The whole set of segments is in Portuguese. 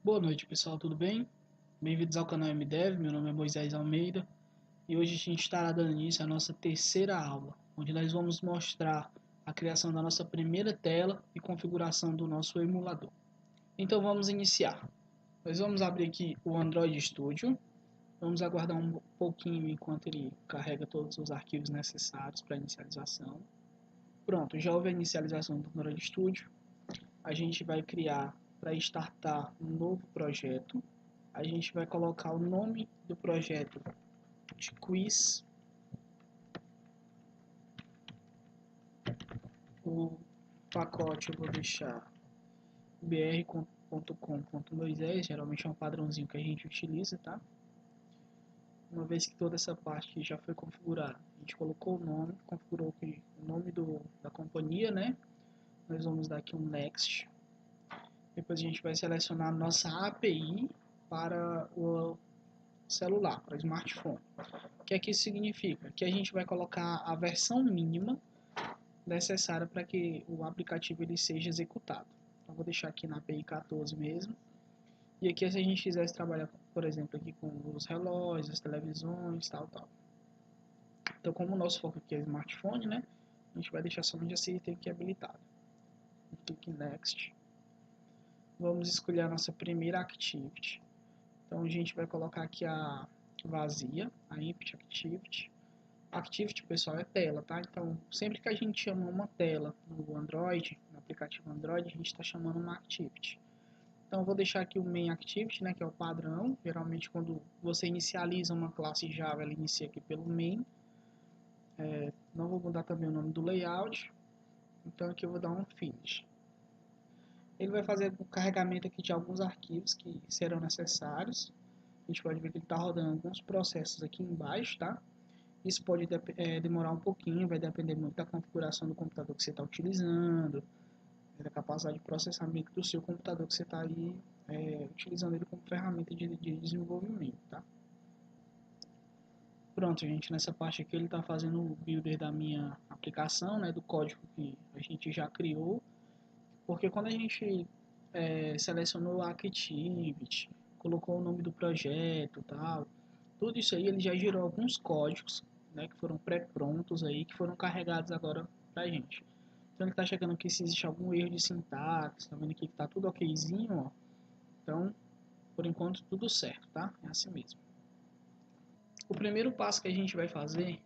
Boa noite, pessoal, tudo bem? Bem-vindos ao canal MDev, meu nome é Moisés Almeida e hoje a gente estará dando início à nossa terceira aula, onde nós vamos mostrar a criação da nossa primeira tela e configuração do nosso emulador. Então vamos iniciar. Nós vamos abrir aqui o Android Studio, vamos aguardar um pouquinho enquanto ele carrega todos os arquivos necessários para inicialização. Pronto, já houve a inicialização do Android Studio, a gente vai criar para startar um novo projeto. A gente vai colocar o nome do projeto de quiz, o pacote eu vou deixar br.com.moisés, geralmente é um padrãozinho que a gente utiliza, tá? Uma vez que toda essa parte já foi configurada, a gente colocou o nome, configurou aqui o nome da companhia, né? Nós vamos dar aqui um next. Depois a gente vai selecionar a nossa API para o celular, para o smartphone. O que é que isso significa? Que a gente vai colocar a versão mínima necessária para que o aplicativo ele seja executado. Então vou deixar aqui na API 14 mesmo. E aqui se a gente quisesse trabalhar, por exemplo, aqui com os relógios, as televisões, tal. Então como o nosso foco aqui é smartphone, né? A gente vai deixar somente esse item aqui habilitado. Clique em Next. Vamos escolher a nossa primeira Activity. Então a gente vai colocar aqui a vazia, a Empty Activity. Activity, pessoal, é tela, tá? Então, sempre que a gente chama uma tela no Android, no aplicativo Android, a gente está chamando uma Activity. Então, eu vou deixar aqui o Main Activity, né, que é o padrão. Geralmente, quando você inicializa uma classe Java, ela inicia aqui pelo Main. Não vou mudar também o nome do layout. Então, aqui eu vou dar um Finish. Ele vai fazer o carregamento aqui de alguns arquivos que serão necessários. A gente pode ver que ele está rodando alguns processos aqui embaixo, tá? Isso pode demorar um pouquinho, vai depender muito da configuração do computador que você está utilizando, da capacidade de processamento do seu computador que você está aí utilizando ele como ferramenta de desenvolvimento, tá? Pronto, gente, nessa parte aqui ele está fazendo o builder da minha aplicação, né, do código que a gente já criou, porque quando a gente selecionou a Activity, colocou o nome do projeto, tal, tudo isso aí ele já gerou alguns códigos, né, que foram pré-prontos aí, que foram carregados agora pra gente. Então ele está checando aqui se existe algum erro de sintaxe, tá vendo aqui que tá tudo okzinho, ó. Então, por enquanto tudo certo, tá? É assim mesmo. O primeiro passo que a gente vai fazer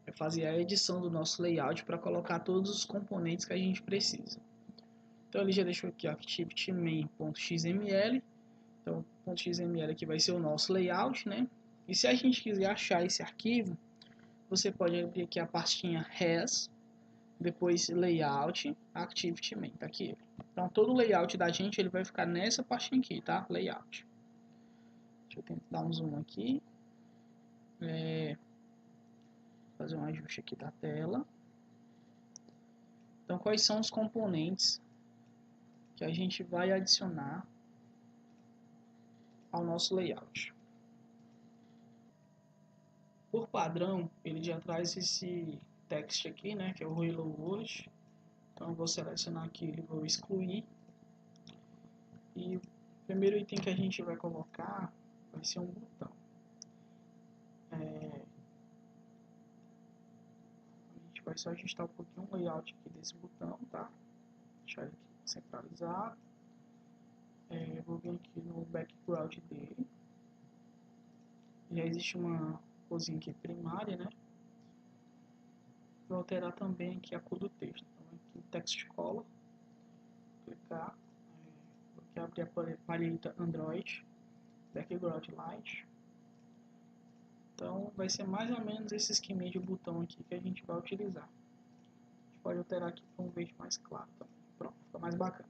é fazer a edição do nosso layout para colocar todos os componentes que a gente precisa. Então ele já deixou aqui activity main.xml. Então, o .xml aqui vai ser o nosso layout, né? E se a gente quiser achar esse arquivo, você pode abrir aqui a pastinha res, depois layout, activity main, tá aqui. Então, todo o layout da gente ele vai ficar nessa pastinha aqui, tá? Layout. Deixa eu tentar dar um zoom aqui. Fazer um ajuste aqui da tela. Então, quais são os componentes que a gente vai adicionar ao nosso layout? Por padrão, ele já traz esse text aqui, né, que é o Hello World. Então eu vou selecionar aqui, ele vou excluir. E o primeiro item que a gente vai colocar vai ser um botão. A gente vai só ajustar um pouquinho o layout aqui desse botão, tá? Deixar ele aqui centralizado. Vou vir aqui no background dele. Já existe uma cozinha aqui primária, né? Vou alterar também aqui a cor do texto. Então aqui text color, clicar, vou aqui abrir a palheta Android, background light. Então vai ser mais ou menos esse esquema de botão aqui que a gente vai utilizar. A gente pode alterar aqui para um verde mais claro também. Pronto, fica mais bacana.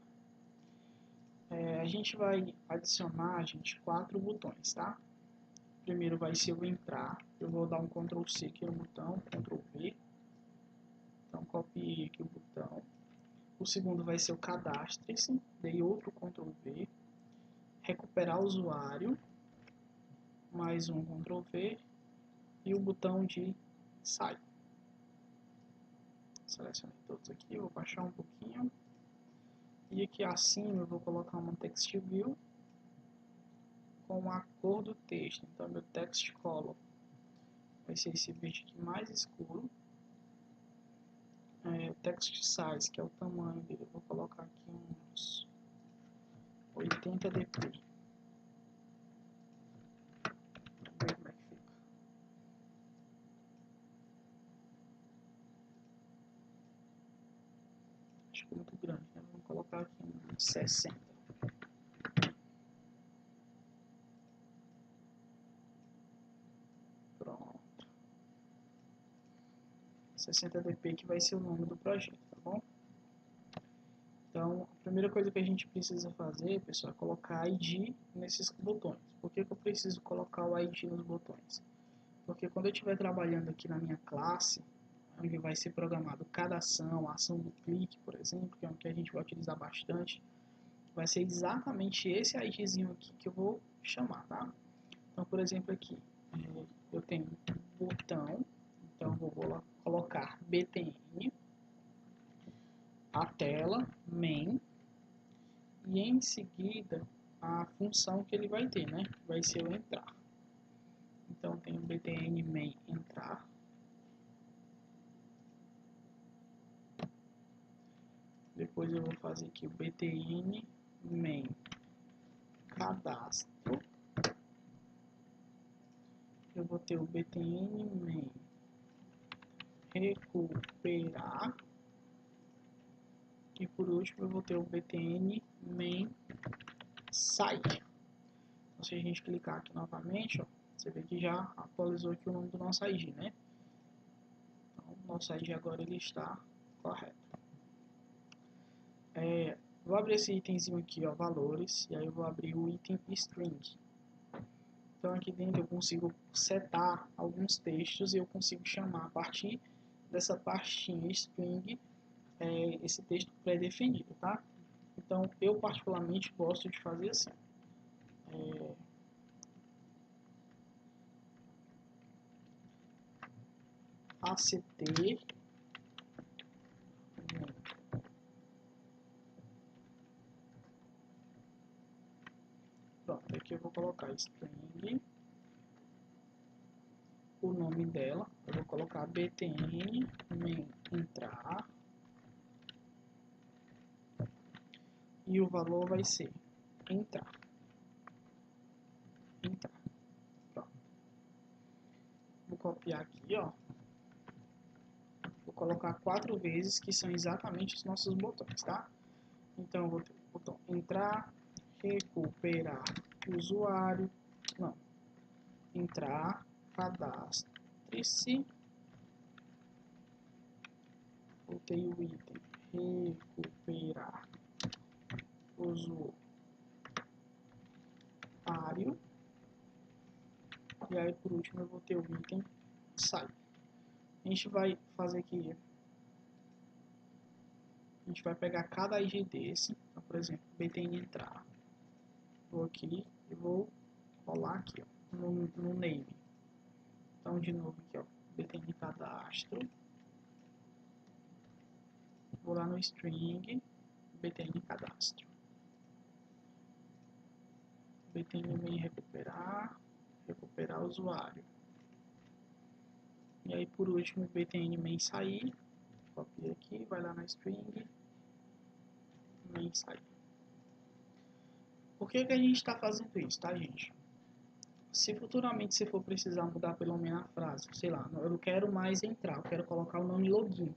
A gente vai adicionar, gente, 4 botões, tá? Primeiro vai ser o entrar. Eu vou dar um Ctrl C aqui no botão, Ctrl V. Então copiei aqui o botão. O segundo vai ser o cadastre-se. Dei outro Ctrl V. Recuperar o usuário. Mais um Ctrl V. E o botão de sai. Selecionei todos aqui, vou baixar um pouquinho. E aqui acima eu vou colocar uma text view. com a cor do texto. Então, meu text color vai ser esse verde aqui mais escuro. Text size, que é o tamanho dele, eu vou colocar aqui uns 80 dp. Ver como é que fica. Acho que é muito grande, né? Vamos colocar aqui uns 60. Pronto. 60 dp que vai ser o nome do projeto, tá bom? Então, a primeira coisa que a gente precisa fazer, pessoal, é colocar ID nesses botões. Por que eu preciso colocar o ID nos botões? Porque quando eu estiver trabalhando aqui na minha classe, onde vai ser programado cada ação, a ação do clique, por exemplo, que é o que a gente vai utilizar bastante, vai ser exatamente esse IDzinho aqui que eu vou chamar, tá? Então, por exemplo, aqui, eu tenho um botão, então eu vou colocar btn, a tela, main, e em seguida a função que ele vai ter, né? Vai ser o entrar. Então tem o btn main entrar. Depois eu vou fazer aqui o btn main cadastro. Eu vou ter o btn main recuperar. E por último eu vou ter o btn main sair. Então, se a gente clicar aqui novamente, ó, você vê que já atualizou aqui o nome do nosso ID, né? Então, o nosso ID agora ele está correto. Vou abrir esse itemzinho aqui, ó, valores, e aí eu vou abrir o item string. Então aqui dentro eu consigo setar alguns textos e eu consigo chamar a partir dessa pastinha string esse texto pré-definido, tá? Então eu particularmente gosto de fazer assim. ACT pronto, aqui eu vou colocar string, o nome dela, eu vou colocar btn main entrar e o valor vai ser entrar. Pronto. Vou copiar aqui, ó. Vou colocar 4 vezes, que são exatamente os nossos botões, tá? Então, eu vou ter o botão entrar, recuperar usuário, não, entrar, cadastre-se, botei o item recuperar usuário, e aí por último eu vou ter o item sair. A gente vai fazer aqui, a gente vai pegar cada ID desse, então, por exemplo, btn entrar, vou aqui e vou colar aqui, ó, no name. Então, de novo aqui, ó, btn cadastro, vou lá no string, btn cadastro, btn main recuperar usuário, e aí por último btn main sair, copia aqui, vai lá na string, main sair. Por que a gente está fazendo isso, tá, gente? Se futuramente você for precisar mudar pelo menos a frase, sei lá, eu não quero mais entrar, eu quero colocar o nome login.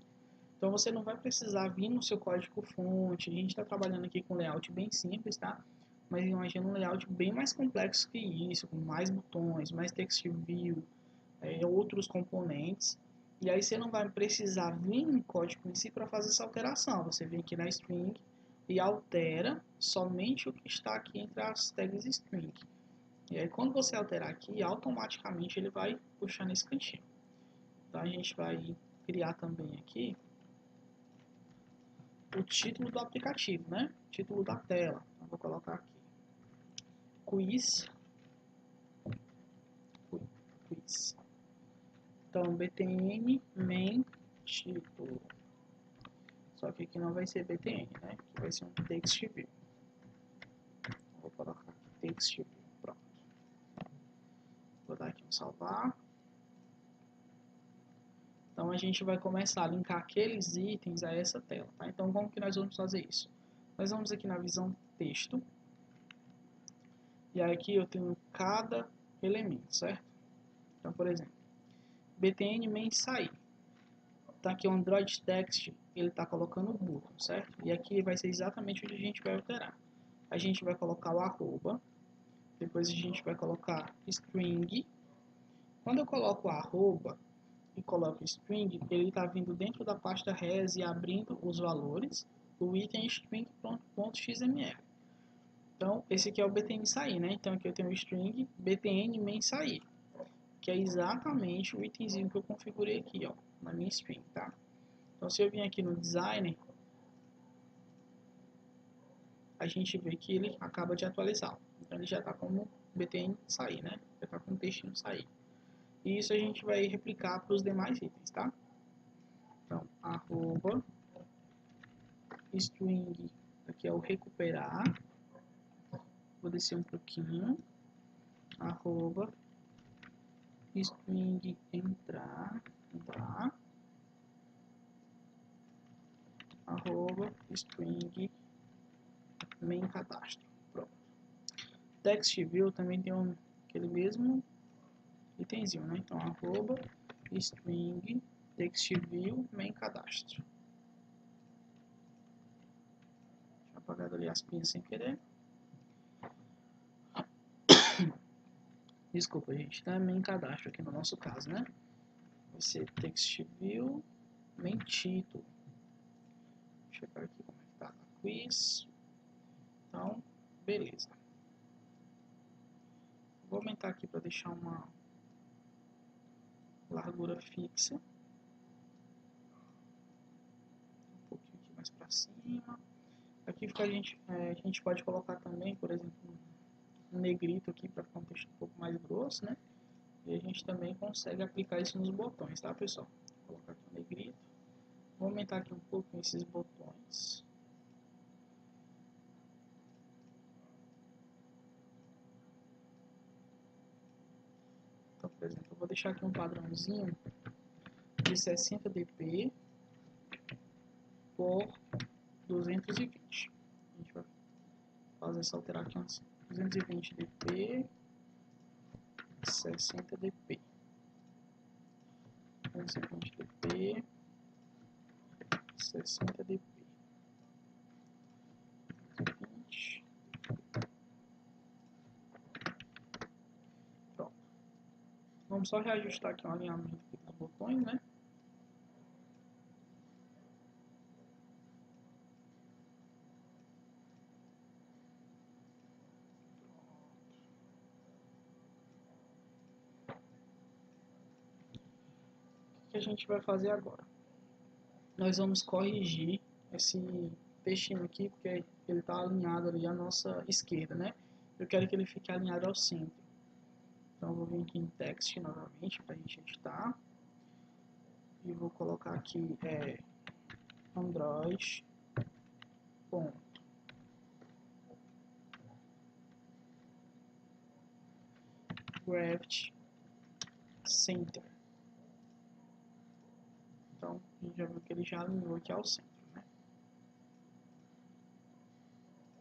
Então você não vai precisar vir no seu código fonte. A gente está trabalhando aqui com layout bem simples, tá? Mas imagina um layout bem mais complexo que isso, com mais botões, mais text view, outros componentes. E aí você não vai precisar vir no código em si para fazer essa alteração. Você vem aqui na string e altera somente o que está aqui entre as tags string. E aí quando você alterar aqui, automaticamente ele vai puxar nesse cantinho. Então a gente vai criar também aqui o título do aplicativo, né? Título da tela. Então, vou colocar aqui quiz. Então btn main título. Só que aqui não vai ser btn, né? Aqui vai ser um text view. Vou colocar aqui text view. Pronto. salvar. Então a gente vai começar a linkar aqueles itens a essa tela, tá? Então como que nós vamos fazer isso? Nós vamos aqui na visão texto. E aqui eu tenho cada elemento, certo? Então, por exemplo, btn main sair. Tá aqui o Android Text, ele está colocando o button, certo? E aqui vai ser exatamente onde a gente vai alterar. A gente vai colocar o arroba, depois a gente vai colocar string. Quando eu coloco o arroba e coloco string, ele está vindo dentro da pasta res e abrindo os valores do item string.xml. Então, esse aqui é o btn sair, né? Então, aqui eu tenho o string btn main sair, que é exatamente o itemzinho que eu configurei aqui, ó, na minha string, tá? Então, se eu vim aqui no designer, a gente vê que ele acaba de atualizar. Então, ele já está como btn sair, né? Já está com o textinho sair. E isso a gente vai replicar para os demais itens, tá? Então, arroba string, aqui é o recuperar. Vou descer um pouquinho. Arroba string entrar, tá? Arroba string main cadastro. Pronto. Text view também tem aquele mesmo itemzinho, né? Então arroba string text view main cadastro. Deixa eu apagar ali as pinhas sem querer. Desculpa, gente, tá main cadastro aqui no nosso caso, né? Vai ser text view main título. Deixa eu checar aqui como é que tá a quiz. Então, beleza. Vou aumentar aqui para deixar uma largura fixa. Um pouquinho aqui mais para cima. Aqui fica a gente pode colocar também, por exemplo, um negrito aqui para ficar um texto um pouco mais grosso, né? E a gente também consegue aplicar isso nos botões, tá, pessoal? Vou colocar aqui um negrito. Vou aumentar aqui um pouco esses botões. Então, por exemplo, eu vou deixar aqui um padrãozinho de 60 dp por 220. A gente vai fazer essa alteração assim. 220 dp, 60 dp. 220 dp, 60 dp. 20. Pronto. Vamos só reajustar aqui o alinhamento dos botões, né? O que a gente vai fazer agora? Nós vamos corrigir esse textinho aqui, porque ele está alinhado ali à nossa esquerda, né? Eu quero que ele fique alinhado ao centro. Então, eu vou vir aqui em text novamente para a gente editar. E vou colocar aqui Android Graph Center. Então, a gente já viu que ele já alinhou aqui ao centro, né?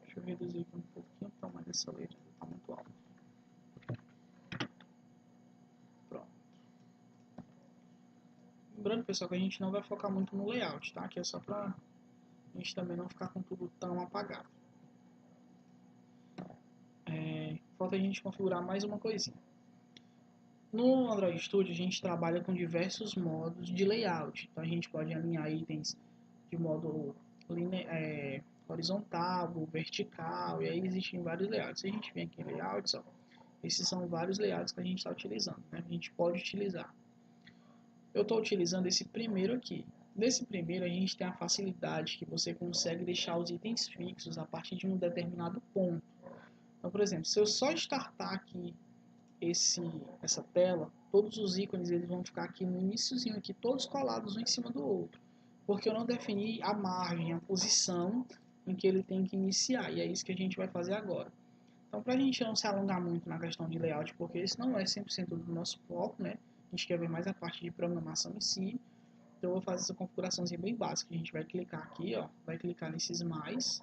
Deixa eu reduzir aqui um pouquinho o tamanho dessa letra, está muito alto. Pronto. Lembrando, pessoal, que a gente não vai focar muito no layout, tá? Que é só para a gente também não ficar com tudo tão apagado. Falta a gente configurar mais uma coisinha. No Android Studio a gente trabalha com diversos modos de layout. Então a gente pode alinhar itens de modo horizontal, vertical, e aí existem vários layouts. Se a gente vem aqui em layouts, ó, esses são vários layouts que a gente está utilizando, né? A gente pode utilizar. Eu estou utilizando esse primeiro aqui. Nesse primeiro a gente tem a facilidade que você consegue deixar os itens fixos a partir de um determinado ponto. Então, por exemplo, se eu só startar aqui essa tela, todos os ícones eles vão ficar aqui no iniciozinho, aqui, todos colados um em cima do outro, porque eu não defini a margem, a posição em que ele tem que iniciar, e é isso que a gente vai fazer agora. Então, para a gente não se alongar muito na questão de layout, porque isso não é 100% do nosso foco, né? A gente quer ver mais a parte de programação em si. Então, eu vou fazer essa configuraçãozinha bem básica. A gente vai clicar aqui, ó, vai clicar nesses mais.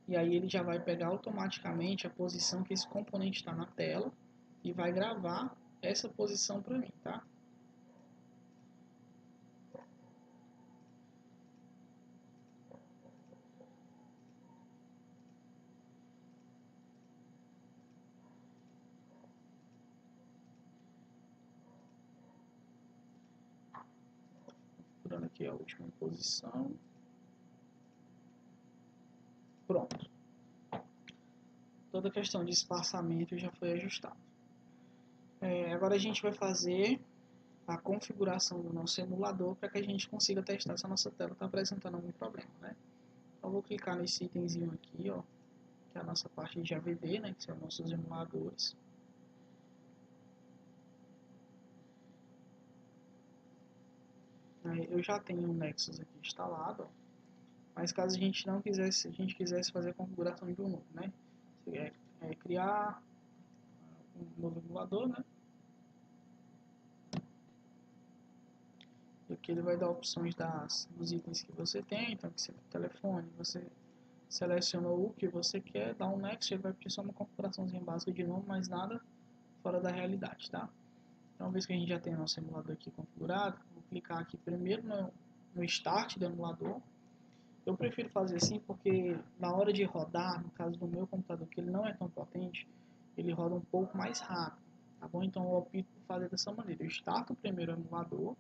E aí ele já vai pegar automaticamente a posição que esse componente está na tela e vai gravar essa posição para mim, tá? Configurando aqui a última posição. Pronto. Toda a questão de espaçamento já foi ajustada. Agora a gente vai fazer a configuração do nosso emulador para que a gente consiga testar se a nossa tela está apresentando algum problema, né? Então, eu vou clicar nesse itemzinho aqui, ó, que é a nossa parte de AVD, né, que são nossos emuladores. Eu já tenho o Nexus aqui instalado, ó, mas caso a gente não quisesse, fazer a configuração de um novo, né? Criar um novo emulador, né? E aqui ele vai dar opções dos itens que você tem, então aqui você tem o telefone, você seleciona o que você quer, dá um next, ele vai pedir só uma configuraçãozinha básica de novo, mas nada fora da realidade, tá? Então, uma vez que a gente já tem o nosso emulador aqui configurado, vou clicar aqui primeiro no Start do emulador. Eu prefiro fazer assim porque na hora de rodar, no caso do meu computador, que ele não é tão potente, ele roda um pouco mais rápido, tá bom? Então eu opto por fazer dessa maneira. Eu starto primeiro o emulador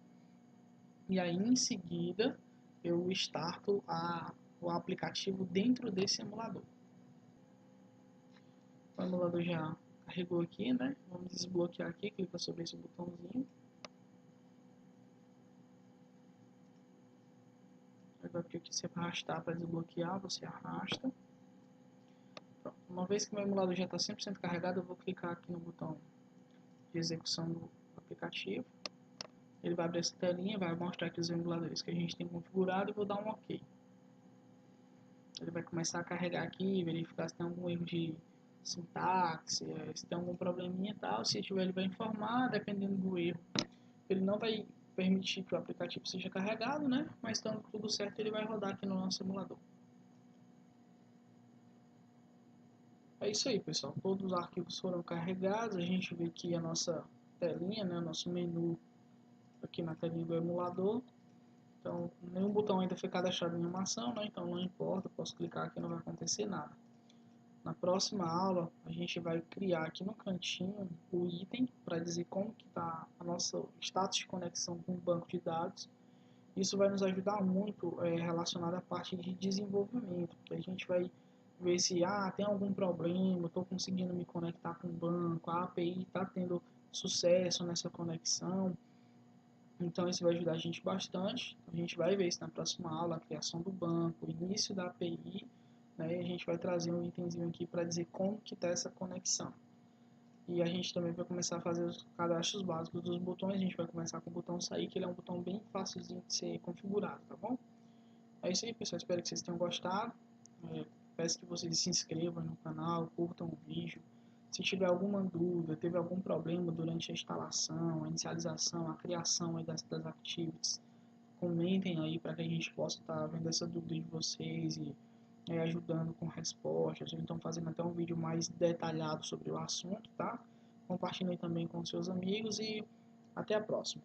e aí em seguida eu starto o aplicativo dentro desse emulador. O emulador já carregou aqui, né? Vamos desbloquear aqui, clica sobre esse botãozinho. Agora que você arrastar para desbloquear, você arrasta. Pronto. Uma vez que o meu emulador já está 100% carregado, eu vou clicar aqui no botão de execução do aplicativo. Ele vai abrir essa telinha, vai mostrar aqui os emuladores que a gente tem configurado e vou dar um OK. Ele vai começar a carregar aqui, verificar se tem algum erro de sintaxe, se tem algum probleminha e tal. Se tiver, ele vai informar, dependendo do erro. Ele não vai permitir que o aplicativo seja carregado, né? Mas estando tudo certo, ele vai rodar aqui no nosso emulador. É isso aí, pessoal. Todos os arquivos foram carregados. A gente vê aqui a nossa telinha, né? Nosso menu aqui na telinha do emulador. Então, nenhum botão ainda foi cadastrado em animação, né? Então não importa, posso clicar aqui, não vai acontecer nada. Na próxima aula, a gente vai criar aqui no cantinho o item para dizer como que está a nossa status de conexão com o banco de dados. Isso vai nos ajudar muito relacionado à parte de desenvolvimento, porque a gente vai ver se tem algum problema, estou conseguindo me conectar com o banco, a API está tendo sucesso nessa conexão. Então isso vai ajudar a gente bastante. A gente vai ver isso na próxima aula, a criação do banco, o início da API, né? E a gente vai trazer um itemzinho aqui para dizer como que está essa conexão. E a gente também vai começar a fazer os cadastros básicos dos botões. A gente vai começar com o botão sair, que ele é um botão bem fácilzinho de ser configurado, tá bom? É isso aí, pessoal. Espero que vocês tenham gostado. Peço que vocês se inscrevam no canal, curtam o vídeo. Se tiver alguma dúvida, teve algum problema durante a instalação, a inicialização, a criação aí das activities, comentem aí para que a gente possa estar vendo essa dúvida de vocês e ajudando com respostas, ou então fazendo até um vídeo mais detalhado sobre o assunto, tá? Compartilhe também com seus amigos e até a próxima.